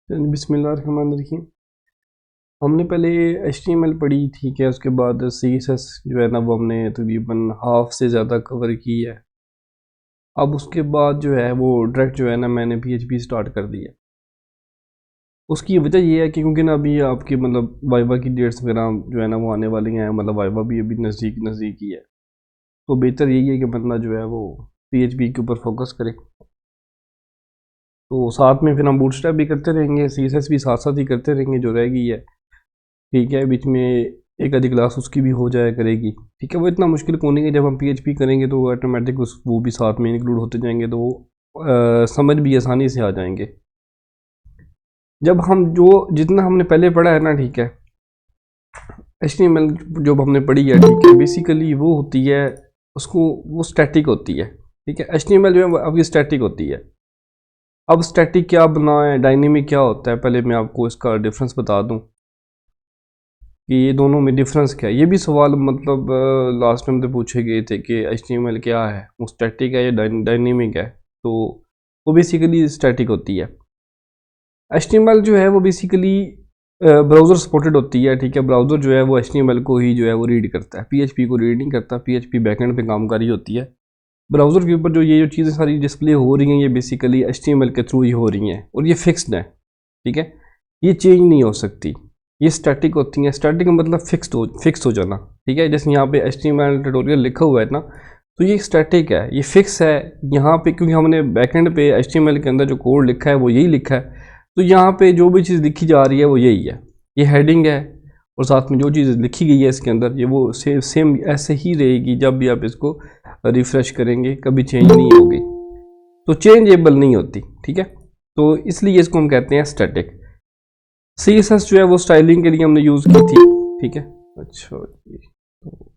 बिस्मिल्लाहिर्रहमानिर्रहीम। हमने पहले HTML पढ़ी, ठीक है। उसके बाद CSS जो है ना वो हमने तकरीबन हाफ से ज़्यादा कवर की है। अब उसके बाद जो है वो डायरेक्ट जो है ना मैंने PHP स्टार्ट कर दिया। उसकी वजह ये है कि क्योंकि ना अभी आपकी मतलब वाइवा की डेट्स वगैरह जो है ना वो आने वाली हैं, मतलब वाइवा भी अभी नज़दीक ही है। तो बेहतर यही है कि बंदा जो है वो PHP के ऊपर फोकस करे। तो साथ में फिर हम बूटस्ट्रैप भी करते रहेंगे, CSS भी साथ साथ ही करते रहेंगे जो रहेगी है, ठीक है। बीच में एक आधी क्लास उसकी भी हो जाया करेगी, ठीक है। वो इतना मुश्किल को नहीं है, जब हम PHP करेंगे तो ऑटोमेटिक वो भी साथ में इंक्लूड होते जाएंगे, तो वो समझ भी आसानी से आ जाएंगे। जब हम जो जितना हमने पहले पढ़ा है ना, ठीक है, HTML जो हमने पढ़ी है, ठीक है, बेसिकली वो होती है उसको वो स्टैटिक होती है, ठीक है। HTML जो है आपकी स्टैटिक होती है। अब स्टैटिक क्या बनाए, डायनेमिक क्या होता है, पहले मैं आपको इसका डिफरेंस बता दूं कि ये दोनों में डिफरेंस क्या है। ये भी सवाल मतलब लास्ट टाइम तो पूछे गए थे कि HTML क्या है, वो स्टैटिक है या डायनेमिक है। तो वो बेसिकली स्टैटिक होती है। HTML जो है वो बेसिकली ब्राउज़र सपोर्टेड होती है, ठीक है। ब्राउज़र जो है वो HTML को ही जो है वो रीड करता है, PHP को रीड नहीं करता। PHP बैकएंड पे काम कर रही होती है। ब्राउज़र के ऊपर जो ये जो चीज़ें सारी डिस्प्ले हो रही हैं, ये बेसिकली HTML के थ्रू ही हो रही हैं और ये फिक्स्ड है, ठीक है। ये चेंज नहीं हो सकती, ये स्टैटिक होती हैं। स्टैटिक का मतलब फिक्स हो जाना, ठीक है। जैसे यहाँ पे HTML ट्यूटोरियल लिखा हुआ है ना, तो ये स्टैटिक है, ये फिक्स है यहाँ पे, क्योंकि हमने बैकएंड पे HTML के अंदर जो कोड लिखा है वो यही लिखा है। तो यहाँ पे जो भी चीज़ लिखी जा रही है वो यही है, ये हेडिंग है और साथ में जो चीज़ लिखी गई है इसके अंदर ये वो सेम ऐसे ही रहेगी। जब भी आप इसको रिफ़्रेश करेंगे कभी चेंज नहीं होगी, तो चेंजेबल नहीं होती, ठीक है। तो इसलिए इसको हम कहते हैं स्टैटिक। CSS जो है वो स्टाइलिंग के लिए हमने यूज़ की थी, ठीक है। अच्छा जी, तो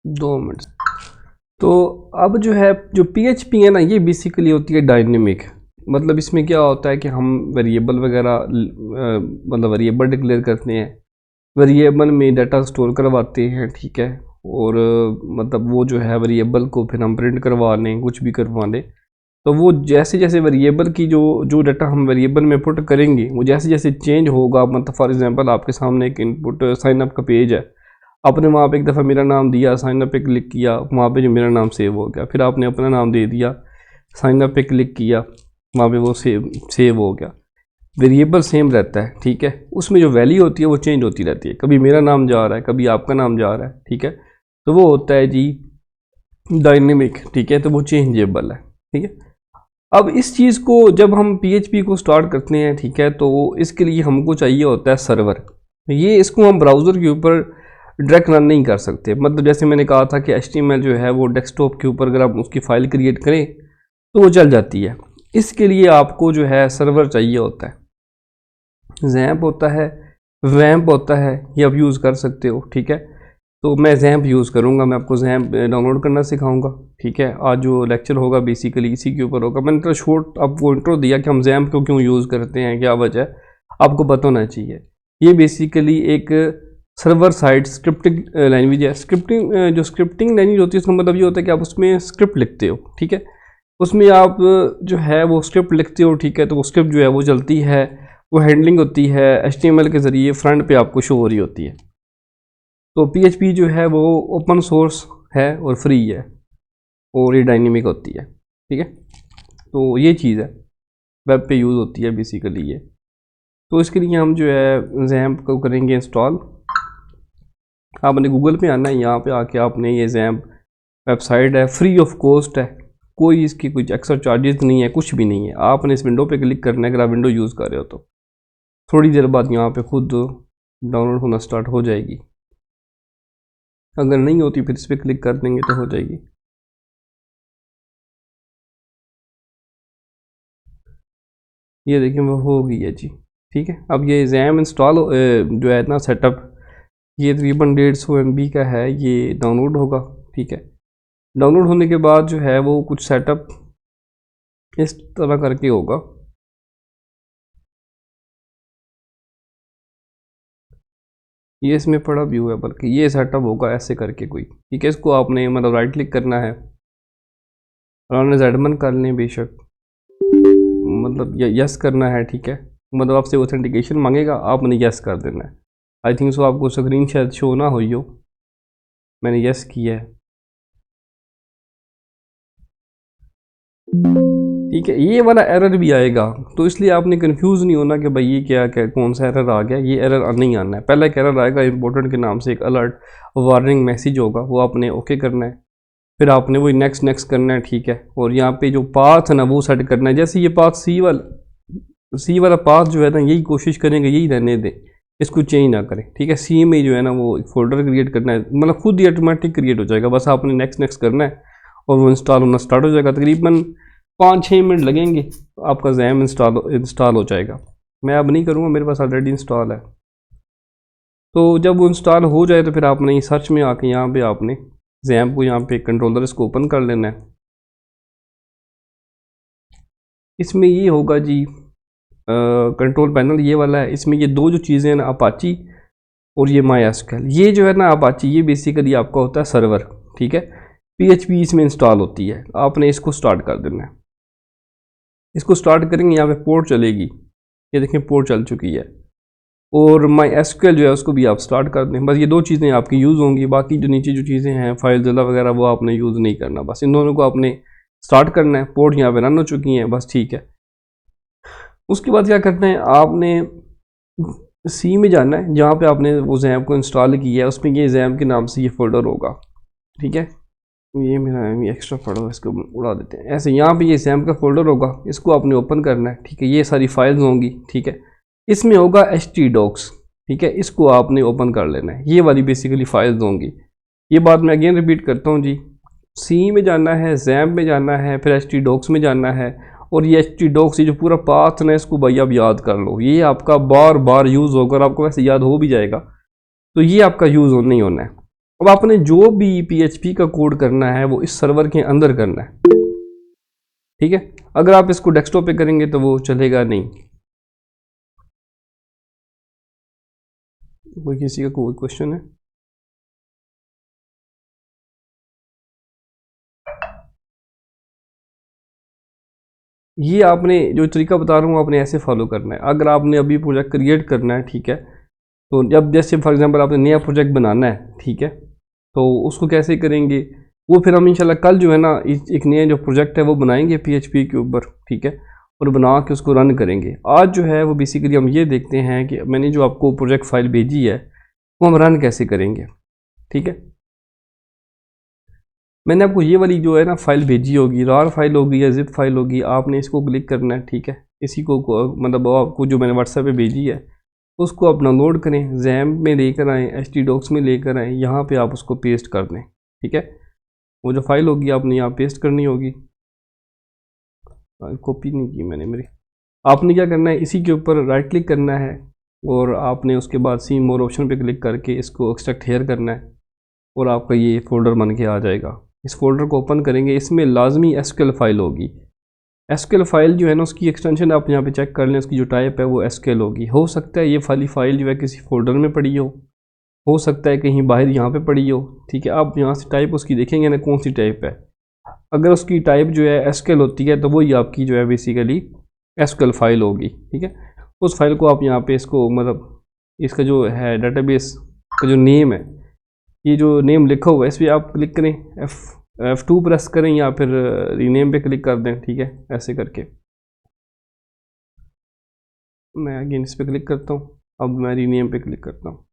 2 मिनट। तो अब जो है जो PHP है ना, ये बेसिकली होती है डायनेमिक। मतलब इसमें क्या होता है कि हम वेरिएबल वगैरह मतलब वेरिएबल डिक्लेयर करते हैं, वेरिएबल में डाटा स्टोर करवाते हैं, ठीक है। और मतलब वो जो है वेरिएबल को फिर हम प्रिंट करवा लें, कुछ भी करवा लें, तो वो जैसे जैसे वेरिएबल की जो जो डाटा हम वेरिएबल में पुट करेंगे वो जैसे जैसे चेंज होगा। मतलब फॉर एग्जांपल आपके सामने एक इनपुट साइन अप का पेज है, आपने वहाँ पे एक दफ़ा मेरा नाम दिया, साइन अप पे क्लिक किया, वहाँ पे जो मेरा नाम सेव हो गया। फिर आपने अपना नाम दे दिया, साइन अप पे क्लिक किया, वहाँ पे वो सेव हो गया। वेरिएबल सेम रहता है, ठीक है। उसमें जो वैल्यू होती है वो चेंज होती रहती है, कभी मेरा नाम जा रहा है, कभी आपका नाम जा रहा है, ठीक है। तो वो होता है जी डायनेमिक, ठीक है। तो वो चेंजेबल है, ठीक है। अब इस चीज़ को जब हम PHP को स्टार्ट करते हैं, ठीक है, तो इसके लिए हमको चाहिए होता है सर्वर। ये इसको हम ब्राउज़र के ऊपर डायरेक्ट रन नहीं कर सकते। मतलब जैसे मैंने कहा था कि HTML जो है वो डेस्कटॉप के ऊपर अगर आप उसकी फ़ाइल क्रिएट करें तो वो चल जाती है। इसके लिए आपको जो है सर्वर चाहिए होता है, जैम्प होता है, वैम्प होता है, ये आप यूज़ कर सकते हो, ठीक है। तो मैं जैम्प यूज़ करूँगा, मैं आपको जैम्प डाउनलोड करना सिखाऊंगा, ठीक है। आज जो लेक्चर होगा बेसिकली इसी के ऊपर होगा। मैंने तो शॉर्ट आपको इंट्रो दिया कि हम जैम्प को क्यों यूज़ करते हैं, क्या वजह है, आपको पता होना चाहिए। ये बेसिकली एक सर्वर साइड स्क्रिप्टिंग लैंग्वेज है। जो स्क्रिप्टिंग लैंग्वेज होती है उसका मतलब ये होता है कि आप उसमें स्क्रिप्ट लिखते हो, ठीक है। उसमें आप जो है वो स्क्रिप्ट लिखते हो, ठीक है। तो वो स्क्रिप्ट जो है वो चलती है, वो हैंडलिंग होती है HTML के ज़रिए, फ्रंट पे आपको शो हो रही होती है। तो PHP जो है वो ओपन सोर्स है और फ्री है और ये डायनेमिक होती है, ठीक है। तो ये चीज़ है, वेब पे यूज़ होती है बेसिकली ये। तो इसके लिए हम जो है जैम्प को करेंगे इंस्टॉल। आपने गूगल पे आना है, यहाँ पे आके आपने ये जैम्प वेबसाइट है, फ्री ऑफ कॉस्ट है, कोई इसकी कुछ एक्स्ट्रा चार्जेस नहीं है, कुछ भी नहीं है। आपने इस विंडो पे क्लिक करना है, अगर आप विंडो यूज़ कर रहे हो तो थोड़ी देर बाद यहाँ पे खुद डाउनलोड होना स्टार्ट हो जाएगी। अगर नहीं होती फिर इस पर क्लिक कर देंगे तो हो जाएगी। ये देखिए वो हो गई है जी, ठीक है। अब ये जैम इंस्टॉल जो है ना सेटअप, ये तकरीबन 150 MB का है, ये डाउनलोड होगा, ठीक है। डाउनलोड होने के बाद जो है वो कुछ सेटअप इस तरह करके होगा। ये इसमें पड़ा भी हुआ है, बल्कि ये सेटअप होगा ऐसे करके कोई, ठीक है। इसको आपने मतलब राइट क्लिक करना है, रन एज एडमिन कर लें बेशक, मतलब मतलब यस करना है, ठीक है। मतलब आपसे ऑथेंटिकेशन मांगेगा, आपने यस कर देना है। आई थिंक सो आपको स्क्रीन शायद शो ना हुई हो, मैंने यस किया है, ठीक है। ये वाला एरर भी आएगा, तो इसलिए आपने कंफ्यूज नहीं होना कि भाई ये क्या क्या कौन सा एरर आ गया। ये एरर नहीं आना है। पहला एक एरर आएगा इंपॉर्टेंट के नाम से, एक अलर्ट वार्निंग मैसेज होगा, वो आपने ओके करना है। फिर आपने वही नेक्स्ट नेक्स्ट करना है, ठीक है। और यहाँ पे जो पाथ है ना वो सेट करना है। जैसे ये पाथ सी वाला पाथ जो है ना, यही कोशिश करेंगे यही रहने दें, इसको चेंज ना करें, ठीक है। सी में जो है ना वो एक फोल्डर क्रिएट करना है, मतलब खुद ही ऑटोमेटिक क्रिएट हो जाएगा, बस आपने नेक्स्ट नेक्स्ट करना है और वो इंस्टॉल होना स्टार्ट हो जाएगा। तकरीबन 5-6 मिनट लगेंगे, तो आपका जैम इंस्टॉल हो जाएगा। मैं अब नहीं करूँगा, मेरे पास ऑलरेडी इंस्टॉल है। तो जब वो इंस्टॉल हो जाए तो फिर आपने सर्च में आके यहाँ पे आपने जैम को यहाँ पे कंट्रोलर इसको ओपन कर लेना है। इसमें ये होगा जी कंट्रोल पैनल ये वाला है। इसमें ये दो जो चीज़ें हैं ना, अपाची और ये माई एसक्यूएल, ये जो है ना अपाची, ये बेसिकली आपका होता है सर्वर, ठीक है। PHP इसमें इंस्टॉल होती है, आपने इसको स्टार्ट कर देना है। इसको स्टार्ट करेंगे, यहाँ पे पोर्ट चलेगी, ये देखें पोर्ट चल चुकी है। और माई एसक्यूएल जो है उसको भी आप स्टार्ट कर दें। बस ये दो चीज़ें आपकी यूज़ होंगी, बाकी जो नीचे जो चीज़ें हैं फाइलज़िला वगैरह वो आपने यूज़ नहीं करना। बस इन दोनों को आपने स्टार्ट करना है। पोर्ट यहाँ पे रन हो चुकी हैं, बस ठीक है। उसके बाद क्या करना है, आपने सी में जाना है, जहाँ पे आपने वो जैम को इंस्टॉल किया है, उसमें ये जैम के नाम से ये फोल्डर होगा, ठीक है। ये मेरा एक्स्ट्रा पड़ा हुआ, इसको उड़ा देते हैं। ऐसे यहाँ पे ये जैम का फोल्डर होगा, इसको आपने ओपन करना है, ठीक है। ये सारी फाइल्स होंगी, ठीक है। इसमें होगा htdocs, ठीक है, इसको आपने ओपन कर लेना है। ये वाली बेसिकली फाइल्स होंगी। ये बात मैं अगेन रिपीट करता हूँ जी, सी में जाना है, जैम में जाना है, फिर htdocs में जाना है। और ये htdocs, ये जो पूरा पाथ ना, इसको भाई आप याद कर लो, ये आपका बार बार यूज़ होगा और आपको वैसे याद हो भी जाएगा, तो ये आपका यूज़ नहीं होना है। अब आपने जो भी PHP का कोड करना है वो इस सर्वर के अंदर करना है, ठीक है। अगर आप इसको डेस्कटॉप पे करेंगे तो वो चलेगा नहीं। कोई किसी का कोई क्वेश्चन है? ये आपने जो तरीका बता रहा हूँ आपने ऐसे फॉलो करना है। अगर आपने अभी प्रोजेक्ट क्रिएट करना है, ठीक है, तो जब जैसे फॉर एग्जांपल आपने नया प्रोजेक्ट बनाना है, ठीक है, तो उसको कैसे करेंगे वो फिर हम इंशाल्लाह कल जो है ना एक नया जो प्रोजेक्ट है वो बनाएंगे PHP के ऊपर, ठीक है, और बना के उसको रन करेंगे। आज जो है वो बेसिकली हम ये देखते हैं कि मैंने जो आपको प्रोजेक्ट फाइल भेजी है वो हम रन कैसे करेंगे, ठीक है। मैंने आपको ये वाली जो है ना फाइल भेजी होगी, रार फाइल होगी या जिप फाइल होगी, आपने इसको क्लिक करना है, ठीक है। इसी को मतलब आपको जो मैंने व्हाट्सएप पे भेजी है उसको आप डाउनलोड करें, जैम में लेकर आएँ, htdocs में लेकर आएँ, यहाँ पे आप उसको पेस्ट कर दें, ठीक है। वो जो फाइल होगी आपने यहाँ पेस्ट करनी होगी। कॉपी नहीं की मैंने मेरी। आपने क्या करना है, इसी के ऊपर राइट क्लिक करना है और आपने उसके बाद सी मोर ऑप्शन पे क्लिक करके इसको एक्सट्रैक्ट हेयर करना है और आपका ये फोल्डर बन के आ जाएगा। इस फोल्डर को ओपन करेंगे, इसमें लाजमी SQL फाइल होगी। SQL फाइल जो है ना उसकी एक्सटेंशन आप यहाँ पे चेक कर लें, उसकी जो टाइप है वो SQL होगी। हो सकता है ये फाइल जो है किसी फोल्डर में पड़ी हो सकता है कहीं बाहर यहाँ पे पड़ी हो, ठीक है। आप यहाँ से टाइप उसकी देखेंगे ना कौन सी टाइप है। अगर उसकी टाइप जो है SQL होती है तो वही आपकी जो है बेसिकली SQL फाइल होगी, ठीक है। उस फाइल को आप यहाँ पे इसको मतलब इसका जो है डेटाबेस का जो नेम है, ये जो नेम लिखा हुआ है इस पर आप क्लिक करें, F2 प्रेस करें या फिर रीनेम पे क्लिक कर दें, ठीक है। ऐसे करके मैं अगेन इस पर क्लिक करता हूँ, अब मैं रीनेम पे क्लिक करता हूँ,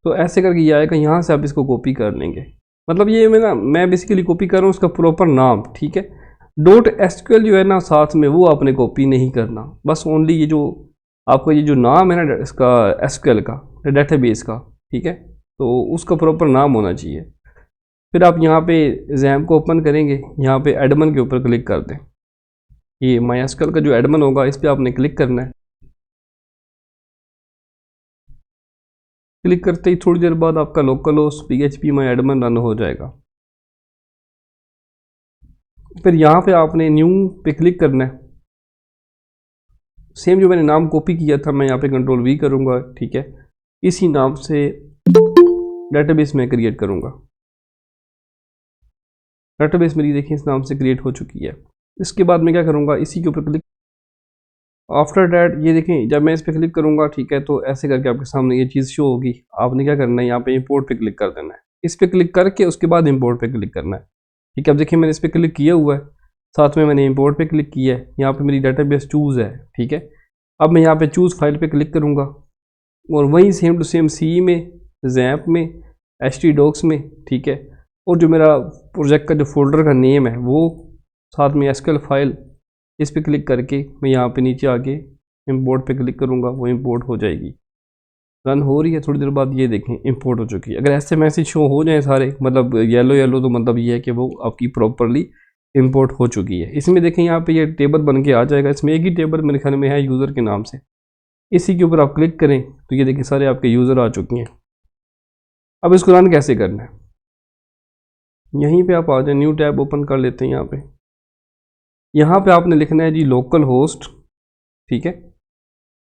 तो ऐसे करके ये आएगा। यहाँ से आप इसको कॉपी कर लेंगे, मतलब ये मैं बेसिकली कॉपी कर रहा हूँ उसका प्रॉपर नाम, ठीक है। .SQL जो है ना साथ में वो आपने कॉपी नहीं करना, बस ओनली ये जो आपका ये जो नाम है ना इसका SQL का डेटाबेस का, ठीक है, तो उसका प्रॉपर नाम होना चाहिए। फिर आप यहाँ पे जैम को ओपन करेंगे, यहाँ पे एडमन के ऊपर क्लिक कर दें। ये MySQL का जो एडमन होगा इस पर आपने क्लिक करना है। क्लिक करते ही थोड़ी देर बाद आपका local host PHP MyAdmin run हो जाएगा। फिर यहाँ पे आपने न्यू पे क्लिक करना है। सेम जो मैंने नाम कॉपी किया था मैं यहाँ पे Ctrl+V करूँगा, ठीक है। इसी नाम से डेटाबेस में क्रिएट करूँगा। डेटाबेस मेरी देखिए इस नाम से क्रिएट हो चुकी है। इसके बाद मैं क्या करूँगा, इसी के ऊपर क्लिक। आफ्टर डैट ये देखें जब मैं इस पर क्लिक करूँगा, ठीक है, तो ऐसे करके आपके सामने ये चीज़ शो होगी। आपने क्या करना है, यहाँ पे इंपोर्ट पे क्लिक कर देना है। इस पर क्लिक करके उसके बाद इंपोर्ट पे क्लिक करना है। ठीक है, अब देखिए मैंने इस पर क्लिक किया हुआ है, साथ में मैंने इंपोर्ट पे क्लिक किया है। यहाँ पे मेरी डेटाबेस चूज़ है। ठीक है, अब मैं यहाँ पे चूज़ फाइल पे क्लिक करूँगा और वहीं सेम टू सेम सी में, जैप में, htdocs में, ठीक है, और जो मेरा प्रोजेक्ट का जो फोल्डर का नेम है वो, साथ में SQL फाइल, इस पर क्लिक करके मैं यहाँ पे नीचे आके इंपोर्ट पे क्लिक करूँगा, वो इंपोर्ट हो जाएगी। रन हो रही है, थोड़ी देर बाद ये देखें इंपोर्ट हो चुकी है। अगर ऐसे मैसेज शो हो जाए सारे, मतलब येलो येलो, तो मतलब ये है कि वो आपकी प्रॉपरली इंपोर्ट हो चुकी है। इसमें देखें यहाँ पे ये टेबल बन के आ जाएगा। इसमें एक ही टेबल मेरे ख्याल में है यूज़र के नाम से। इसी के ऊपर आप क्लिक करें तो ये देखें सारे आपके यूज़र आ चुके हैं। अब इसको रन कैसे करना है, यहीं पे आप आ जाए, न्यू टैब ओपन कर लेते हैं। यहाँ पे आपने लिखना है जी लोकल होस्ट, ठीक है,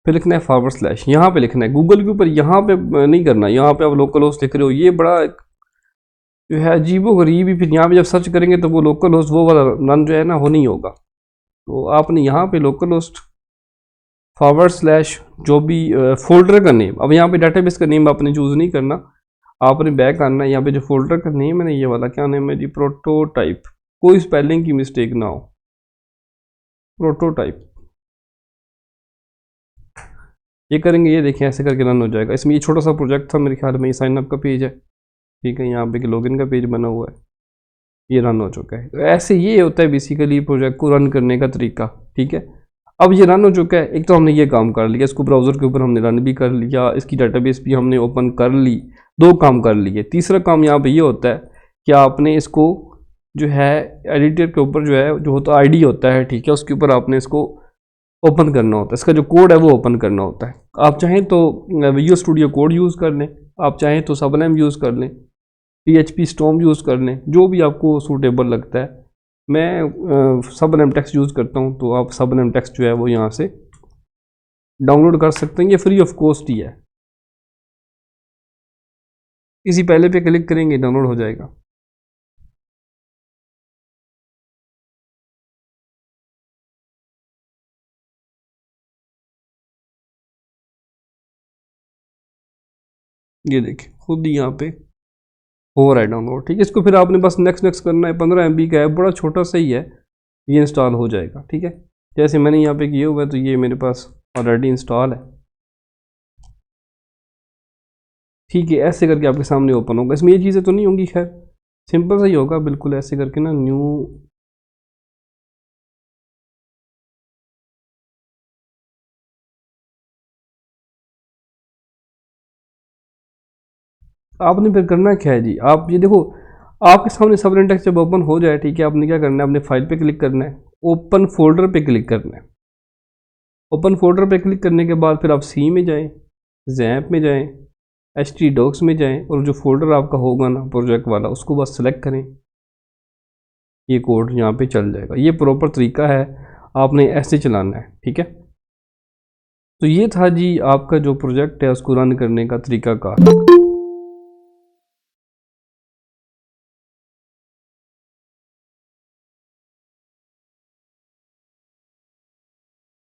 फिर लिखना है /, यहाँ पे लिखना है गूगल के ऊपर, यहाँ पे नहीं करना। यहाँ पे आप लोकल होस्ट लिख रहे हो, ये बड़ा जो है अजीबो गरीब ही। फिर यहाँ पे जब सर्च करेंगे तो वो लोकल होस्ट वो वाला रन जो है ना, वो नहीं होगा। तो आपने यहाँ पे लोकल होस्ट /, जो भी फोल्डर का नेम, अब यहाँ पे डाटाबेस का नेम आपने चूज़ नहीं करना, आपने बैक आना है। यहाँ पे जो फोल्डर का नेम है ना, ये वाला क्या नेम है जी, प्रोटोटाइप, कोई स्पेलिंग की मिस्टेक ना हो, प्रोटोटाइप। ये करेंगे, ये देखें ऐसे करके रन हो जाएगा। इसमें ये छोटा सा प्रोजेक्ट था, मेरे ख्याल में ये साइन अप का पेज है, ठीक है, यहाँ पे लॉगिन का पेज बना हुआ है, ये रन हो चुका है। तो ऐसे ये होता है बेसिकली प्रोजेक्ट को रन करने का तरीका। ठीक है, अब ये रन हो चुका है। एक तो हमने ये काम कर लिया, इसको ब्राउज़र के ऊपर हमने रन भी कर लिया, इसकी डेटाबेस भी हमने ओपन कर ली, 2 काम कर लिए। तीसरा काम यहाँ पे ये होता है कि आपने इसको जो है एडिटर के ऊपर जो होता है ID होता है, ठीक है, उसके ऊपर आपने इसको ओपन करना होता है, इसका जो कोड है वो ओपन करना होता है। आप चाहें तो विजुअल स्टूडियो कोड यूज़ कर लें, आप चाहें तो सबलाइम यूज़ कर लें, PHP स्टॉर्म यूज़ कर लें, जो भी आपको सूटेबल लगता है। मैं सबलाइम टेक्स्ट यूज़ करता हूँ, तो आप सबलाइम टेक्स्ट जो है वो यहाँ से डाउनलोड कर सकते हैं, ये फ्री ऑफ कॉस्ट ही है। इसी पहले पे क्लिक करेंगे, डाउनलोड हो जाएगा। ये देखिए खुद ही यहाँ पे हो रहा है डाउनलोड। ठीक है, इसको फिर आपने बस नेक्स्ट करना है। 15 MB का है, बड़ा छोटा सा ही है, ये इंस्टॉल हो जाएगा। ठीक है, जैसे मैंने यहाँ पे किया हुआ है, तो ये मेरे पास ऑलरेडी इंस्टॉल है। ठीक है, ऐसे करके आपके सामने ओपन होगा। इसमें ये चीज़ें तो नहीं होंगी, खैर सिंपल सा ही होगा बिल्कुल। ऐसे करके ना न्यू, आपने फिर करना क्या है जी, आप ये देखो आपके सामने सबलाइम टेक्स्ट जब ओपन हो जाए, ठीक है, आपने क्या करना है, अपने फाइल पे क्लिक करना है, ओपन फोल्डर पे क्लिक करना है। ओपन फोल्डर पे क्लिक करने के बाद फिर आप सी में जाएं, जैप में जाएं, htdocs में जाएं, और जो फोल्डर आपका होगा ना प्रोजेक्ट वाला, उसको बस सेलेक्ट करें। ये कोड यहाँ पे चल जाएगा। ये प्रॉपर तरीका है, आपने ऐसे चलाना है। ठीक है, तो ये था जी आपका जो प्रोजेक्ट है उसको रन करने का तरीका कार।